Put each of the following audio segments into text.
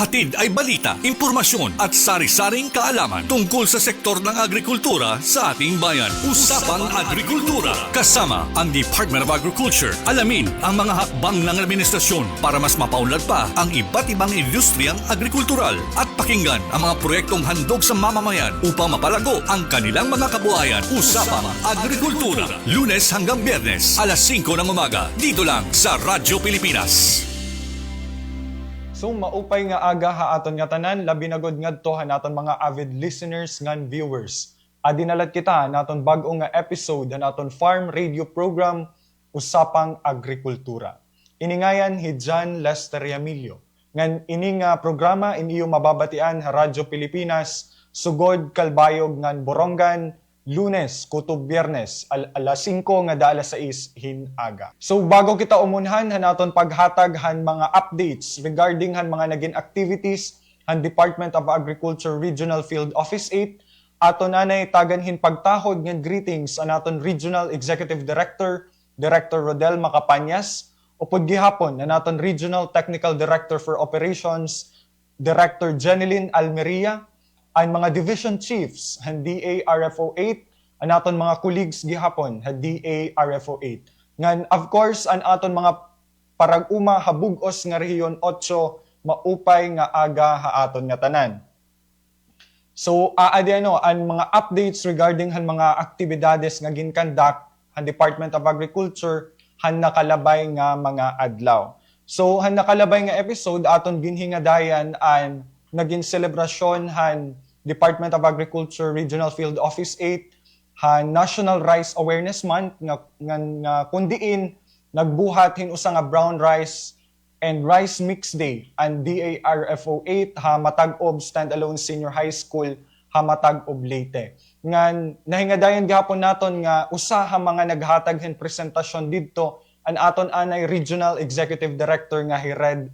Hatid ay balita, impormasyon at sari-saring kaalaman tungkol sa sektor ng agrikultura sa ating bayan. Usapang Agrikultura. Kasama ang Department of Agriculture. Alamin ang mga hakbang ng administrasyon para mas mapaunlad pa ang iba't ibang industriyang agrikultural at pakinggan ang mga proyektong handog sa mamamayan upang mapalago ang kanilang mga kabuhayan. Usapang Agrikultura. Lunes hanggang Biyernes, alas 5 ng umaga. Dito lang sa Radyo Pilipinas. So maupay nga aga haaton nga tanan, labi na gud ngadto hanaton mga avid listeners ngan viewers. Adinalat kita naton bag-o nga episode hanaton farm radio program Usapang Agrikultura. Iningayan hi John Lester Yamilio. Ngan ini nga programa iniyo mababatian ha Radyo Pilipinas sugod kalbayog ngan Borongan Lunes, kutob Biyernes, alas 5 nga da alas 6 hinaga. So bago kita umunhan, hanaton paghatag han mga updates regarding han mga naging activities han Department of Agriculture Regional Field Office 8, ato nanay taganhin pagtahod ng greetings anaton Regional Executive Director, Director Rodel Macapañas, upod gihapon anaton Regional Technical Director for Operations, Director Jeneline Almeria, ang mga division chiefs han DARFO 8, ang aton mga colleagues gihapon han DARFO 8. Ngan of course ang aton mga parag-uma habugos nga rehiyon 8 maupay nga aga haaton nga tanan. So aadi ang mga updates regarding han mga aktibidades nga ginkandak han Department of Agriculture han nakalabay nga mga adlaw. So han nakalabay nga episode aton ginhingadayan ang naging selebrasyon han Department of Agriculture Regional Field Office 8 han National Rice Awareness Month nga kundiin nagbuhat hinusa nga brown rice and rice mix day ang DARFO 8 ha matag-ob standalone senior high school ha matag-ob Leyte. Ngan nahingadayan gihapon naton nga usa ha mga naghatag hen presentasyon didto an aton anay Regional Executive Director nga Red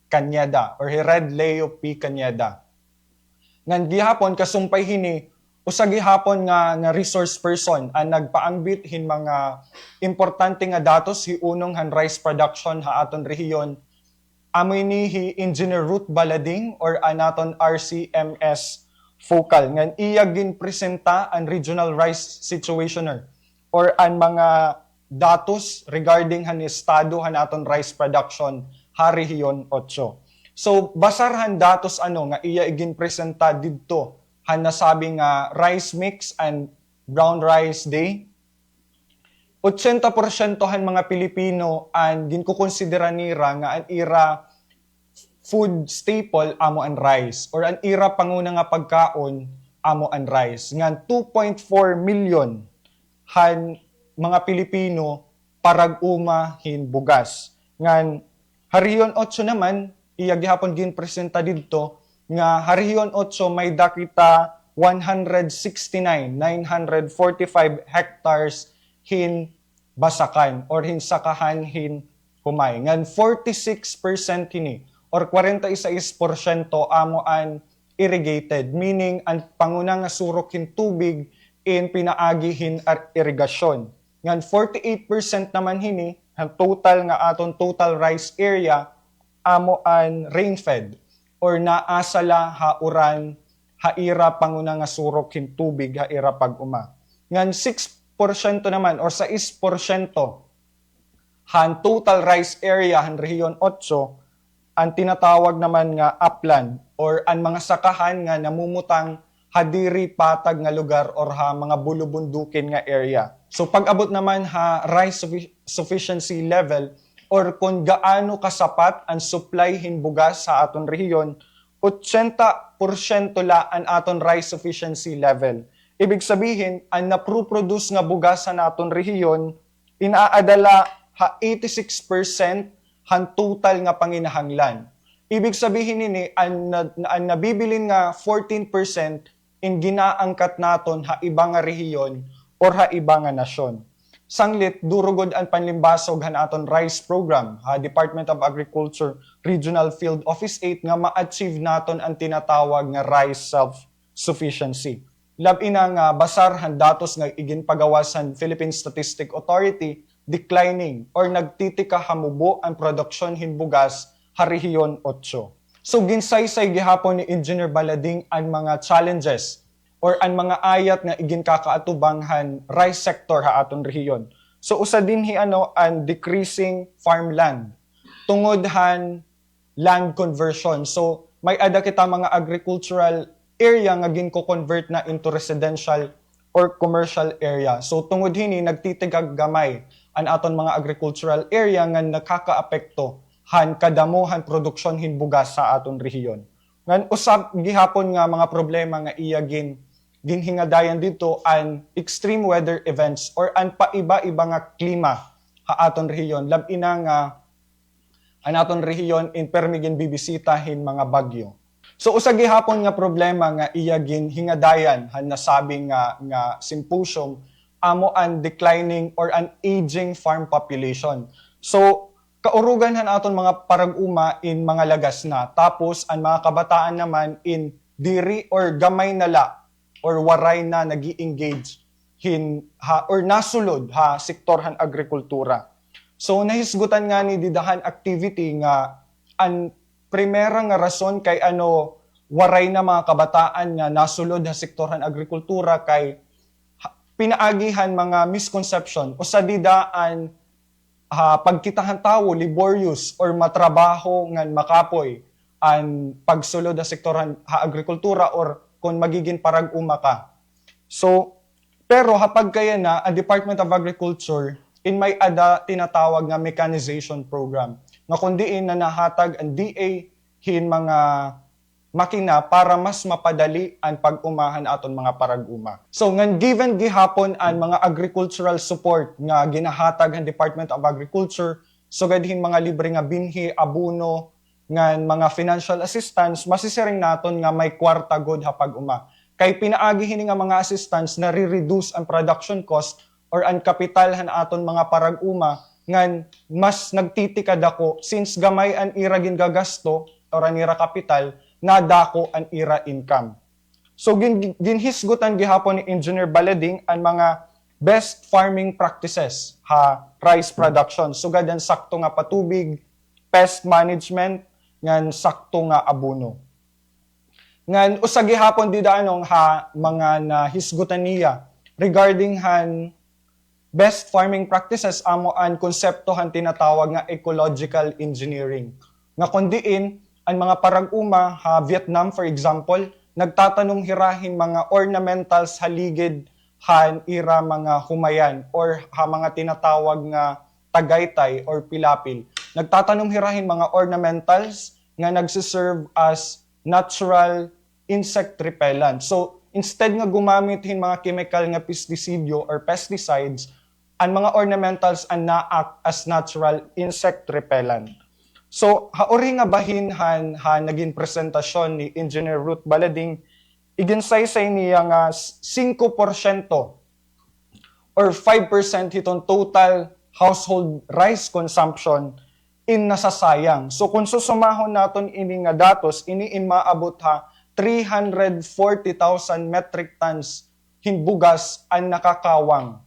Cañeda or Red Leo P. Cañeda. Ngan gihapon kasumpay hini usa gihapon nga resource person ang nagpaangbit hin mga importante nga datos hi unong han rice production ha aton rehiyon. Amoy ni hi Engineer Ruth Balading or anaton RCMS focal ngan iya ginpresenta ang Regional Rice Situationer or ang mga datos regarding han estado han aton rice production ha rehiyon 8. So, basarhan datos nga iya iginpresenta didto han nasabi nga rice mix and brown rice day. 80% han mga Pilipino ang ginkukonsidera nira nga ang ira food staple amo ang rice or ang ira panguna nga pagkaon amo ang rice. Nga 2.4 million han mga Pilipino parag-uma hin bugas. Ngan hariyon 8 naman iya gihapon ginpresenta didto nga hariyon 8 may dakita 169,945 hectares hin basakan or hin sakahan hin humay. Ngan 46% hini or 46% amo an irrigated, meaning ang panguna nga surok hin tubig in pinaagi hin irigasyon. Ngan 48% naman hini ang total nga aton total rice area amo an rain-fed or naasala hauran haira panguna nga surok hin tubig haira pag-uma. Ngan 6% naman or 6% han total rice area han rehiyon 8 ang tinatawag naman nga upland or ang mga sakahan nga namumutang hadiri patag nga lugar or ha mga bulubundukin nga area. So pag-abot naman ha rice sufficiency level or kung gaano kasapat ang supply hin bugas sa aton rehiyon, 80% la ang aton rice sufficiency level. Ibig sabihin, ang naproproduce nga bugas sa aton rehiyon, inaadala ha 86% han total nga panginahanglan. Ibig sabihin nini, ang nabibilin nga 14% in ginaangkat naton ha ibang nga rehiyon or ha ibang nga nasyon. Sanglit, durugod ang panlimbasog han aton rice program ha Department of Agriculture Regional Field Office 8 nga ma-achieve naton ang tinatawag nga rice self-sufficiency. Labi na nga basar han datos nga iginpagawasan Philippine Statistic Authority declining or nagtitika hamubo ang produksyon hin bugas ha rehiyon 8. So ginsaysay gihapon ni Engineer Balading ang mga challenges or ang mga ayat nga igin kakaatubanghan rice sector ha aton rehiyon. So usa dinhi ang decreasing farmland tungod han land conversion. So may ada kita mga agricultural area nga ginko-convert na into residential or commercial area. So tungod hini nagtitigag gamay ang aton mga agricultural area nga nakakaapekto han kadamuhan produksyon hinbugas sa aton rehiyon. Ngan usab gihapon nga mga problema nga iya ginhingadayan dito an extreme weather events or an paiba-iba nga klima ha aton rehiyon. Labi na nga an aton rehiyon in permigin bibisitahin mga bagyo. So usa gihapon nga problema nga iya ginhingadayan han nasabing nga symposium amo an declining or an aging farm population. So kaurugan han aton mga parag-uma in mga lagas na. Tapos, ang mga kabataan naman in diri or gamay nala or waray na nag-i-engage or nasulod ha sektor han agrikultura. So, nahisgutan nga ni didahan activity nga ang primera nga rason kay waray na mga kabataan nga nasulod ha sektor han agrikultura kay pinaagihan mga misconception o sa didaan pagkitahan tawo laborious or matrabaho ngan makapoy ang pagsulod sa sektor ha agrikultura or kung magiging parag-uma ka. So, pero hapag kaya na ang Department of Agriculture in may ada tinatawag nga mechanization program nga kundiin na nahatag ang DA hin mga makina para mas mapadali ang pag-umahan aton mga parag-uma. So, ngan given gihapon ang mga agricultural support nga ginahatag ang Department of Agriculture, so gadhin mga libre nga binhi, abuno, ngan mga financial assistance, masisiring naton nga may kwarta god ha pag-uma. Kay pinaagi hini nga mga assistance na re-reduce ang production cost or ang kapital han aton mga parag-uma ngan mas nagtitikad ako since gamay ang ira gingagasto or ang ira kapital nadako ang ira income. So ginhisgutan gihapon ni Engineer Balading ang mga best farming practices ha rice production. So gadan sakto nga patubig, pest management, ngan sakto nga abuno. Ngan usa gihapon didaanong ha mga nahisgutan niya regarding han best farming practices amo ang konsepto han tinatawag nga ecological engineering. Nga kundiin ang mga parag-uma ha Vietnam for example, nagtatanong hirahin mga ornamentals haligid han ira mga humayan or ha mga tinatawag nga tagaytay or pilapil. Nagtatanong hirahin mga ornamentals nga nagsiserve as natural insect repellent. So instead nga gumamit hin mga chemical nga pestisidyo or pesticides, ang mga ornamentals ang na-act as natural insect repellent. So, haori nga bahin ha naging presentasyon ni Engineer Ruth Balading, iginsaysay niya nga 5% or 5% hitong total household rice consumption in nasasayang. So, kung susumahon naton ini nga datos, ini maabot ha 340,000 metric tons hinbugas ang nakakawang.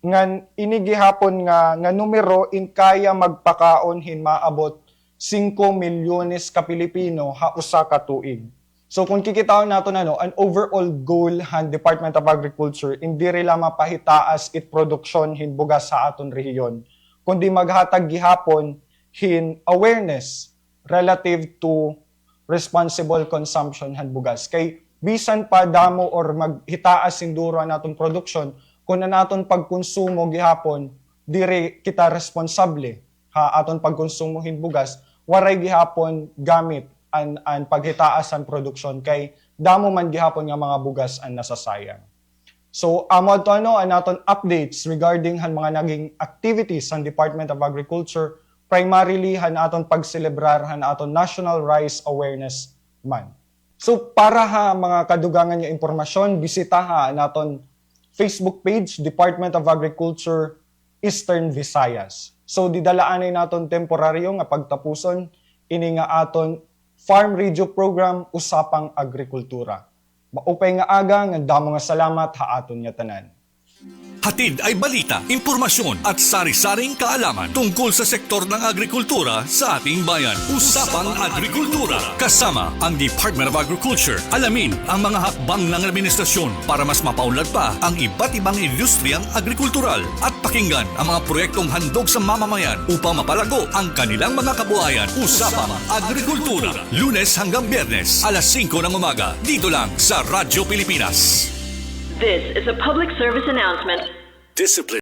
Ngan inigihapon nga numero in kaya magpakaon hin maabot 5 milyones ka Pilipino ha usa ka tuig. So kung kikitaon nato an overall goal han Department of Agriculture hindi rila mapahitaas it production hin bugas sa aton rehiyon kundi maghatag gihapon hin awareness relative to responsible consumption han bugas. Kay bisan pa damo or maghitaas sinduro ang atong production kung na naton pagkonsumo gihapon, dire kita responsable ha aton pagkonsumo hin bugas, waray gihapon gamit an paghitaas ang produksyon kay damo man gihapon nga mga bugas ang nasasayang. So amo to ang naton updates regarding han mga naging activities sa Department of Agriculture, primarily han aton pagselebrar han aton National Rice Awareness Month. So para ha mga kadugangan nga impormasyon, bisita naton Facebook page, Department of Agriculture, Eastern Visayas. So, didalaanay naton temporaryo nga pagtapuson, ini nga aton Farm Radio Program, Usapang Agrikultura. Maupay nga aga, nga damo nga salamat ha aton nga tanan. Hatid ay balita, impormasyon at sari-saring kaalaman tungkol sa sektor ng agrikultura sa ating bayan. Usapang Agrikultura. Kasama ang Department of Agriculture. Alamin ang mga hakbang ng administrasyon para mas mapaunlad pa ang iba't ibang industriyang agrikultural at pakinggan ang mga proyektong handog sa mamamayan upang mapalago ang kanilang mga kabuhayan. Usapang Agrikultura. Lunes hanggang Biyernes, alas 5 ng umaga. Dito lang sa Radyo Pilipinas. This is a public service announcement. Discipline.